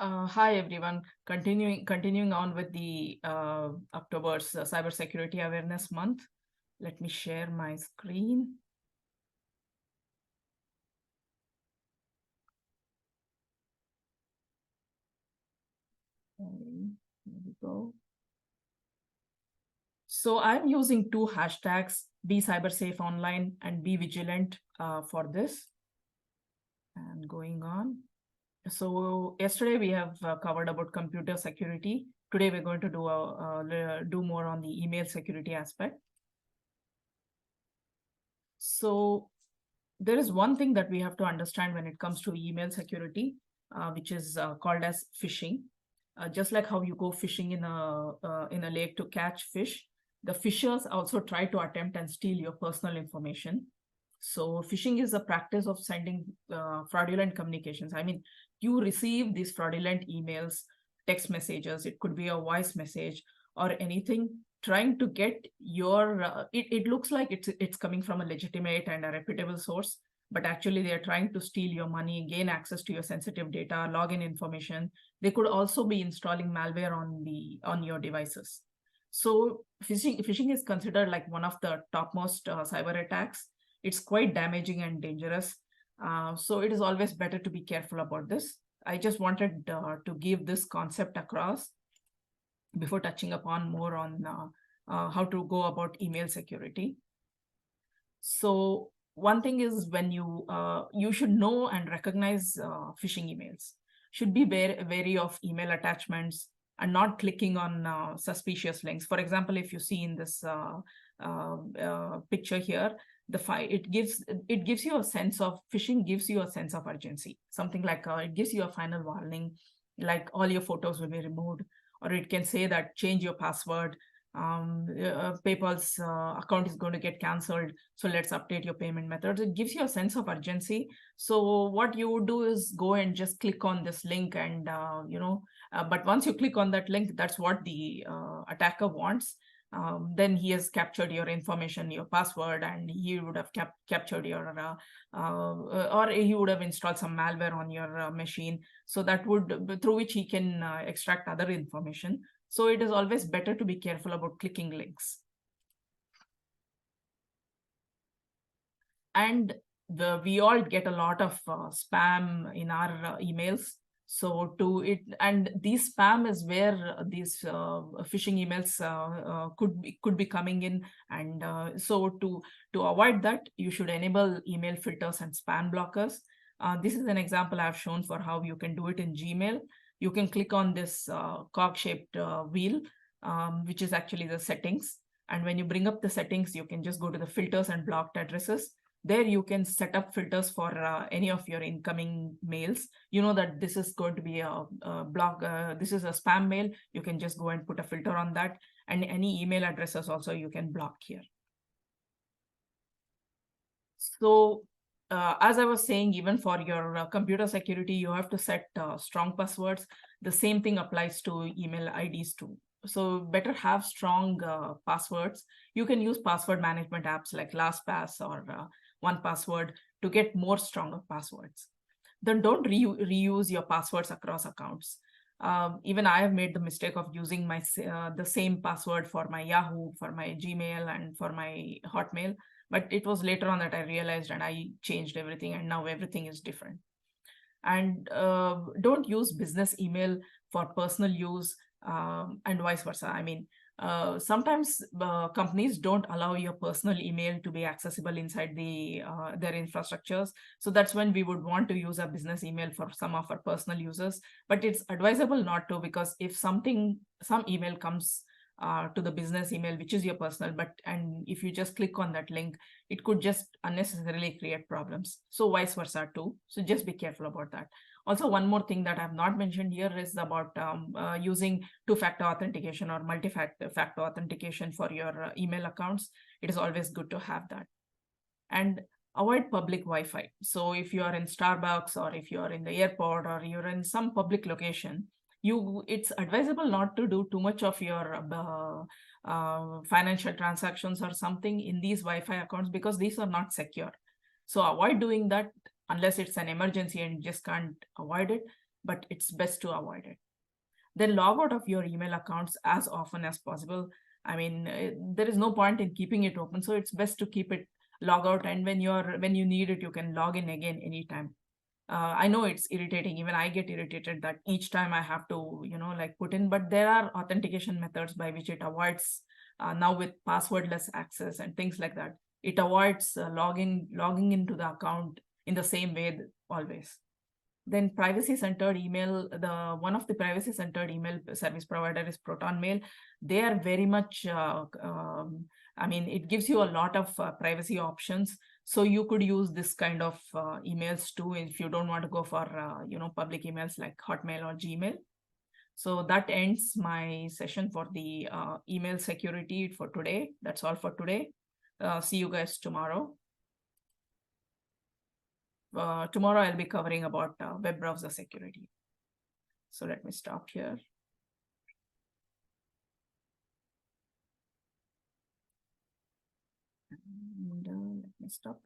Hi everyone. Continuing on with the October's Cybersecurity Awareness Month. Let me share my screen. Here we go. So I'm using two hashtags: Be Cybersafe Online and Be Vigilant for this. And going on. So yesterday we have covered about computer security. Today we're going to do more on the email security aspect. So there is one thing that we have to understand when it comes to email security, which is called as phishing. Just like how you go fishing in a lake to catch fish, the fishers also try to attempt and steal your personal information. So phishing is a practice of sending fraudulent communications. I mean, you receive these fraudulent emails, text messages, it could be a voice message or anything trying to get your it looks like it's coming from a legitimate and a reputable source, but actually they are trying to steal your money, gain access to your sensitive data, login information. They could also be installing malware on your devices. So phishing is considered like one of the topmost cyber attacks. It's quite damaging and dangerous. So it is always better to be careful about this. I just wanted to give this concept across before touching upon more on how to go about email security. So one thing is when you should know and recognize phishing emails. Should be wary of email attachments and not clicking on suspicious links. For example, if you see in this picture here, it gives you a sense of phishing gives you a sense of urgency. Something like it gives you a final warning, like all your photos will be removed, or it can say that change your password. PayPal's account is going to get cancelled, so let's update your payment methods. It gives you a sense of urgency. So what you would do is go and just click on this link and but once you click on that link, that's what the attacker wants. Then he has captured your information, your password, and he would have captured your or he would have installed some malware on your machine, so that would through which he can extract other information. So it is always better to be careful about clicking links. And we all get a lot of spam in our emails. So these spam is where these phishing emails could be coming in. And so to avoid that, you should enable email filters and spam blockers. This is an example I've shown for how you can do it in Gmail. You can click on this cog-shaped wheel, which is actually the settings. And when you bring up the settings, you can just go to the filters and blocked addresses. There you can set up filters for any of your incoming mails. You know that this is going to be a block, this is a spam mail. You can just go and put a filter on that. And any email addresses also you can block here. So as I was saying, even for your computer security, you have to set strong passwords. The same thing applies to email IDs too. So better have strong passwords. You can use password management apps like LastPass or 1Password to get more stronger passwords. Then don't reuse your passwords across accounts. Even I have made the mistake of using the same password for my Yahoo, for my Gmail, and for my Hotmail. But it was later on that I realized, and I changed everything, and now everything is different. And don't use business email for personal use, and vice versa. I mean, sometimes companies don't allow your personal email to be accessible inside their infrastructures. So that's when we would want to use a business email for some of our personal users. But it's advisable not to, because if some email comes to the business email, which is your personal, and if you just click on that link, it could just unnecessarily create problems. So vice versa too. So just be careful about that. Also, one more thing that I have not mentioned here is about using two-factor authentication or multi-factor authentication for your email accounts. It is always good to have that. And avoid public Wi-Fi. So if you are in Starbucks, or if you are in the airport, or you're in some public location, it's advisable not to do too much of your financial transactions or something in these Wi-Fi accounts, because these are not secure. So avoid doing that unless it's an emergency and you just can't avoid it. but it's best to avoid it. Then log out of your email accounts as often as possible. I mean, there is no point in keeping it open, so it's best to keep it log out, and when you need it, you can log in again anytime. I know it's irritating. Even I get irritated that each time I have to, like put in, but there are authentication methods by which it avoids, now with passwordless access and things like that. It avoids logging into the account in the same way always. Then privacy centered email, the one of the privacy centered email service provider is Proton Mail. They are very much, I mean, it gives you a lot of privacy options. So you could use this kind of emails too if you don't want to go for, public emails like Hotmail or Gmail. So that ends my session for the email security for today. That's all for today. See you guys tomorrow. Tomorrow I'll be covering about web browser security. So let me stop here. And let me stop.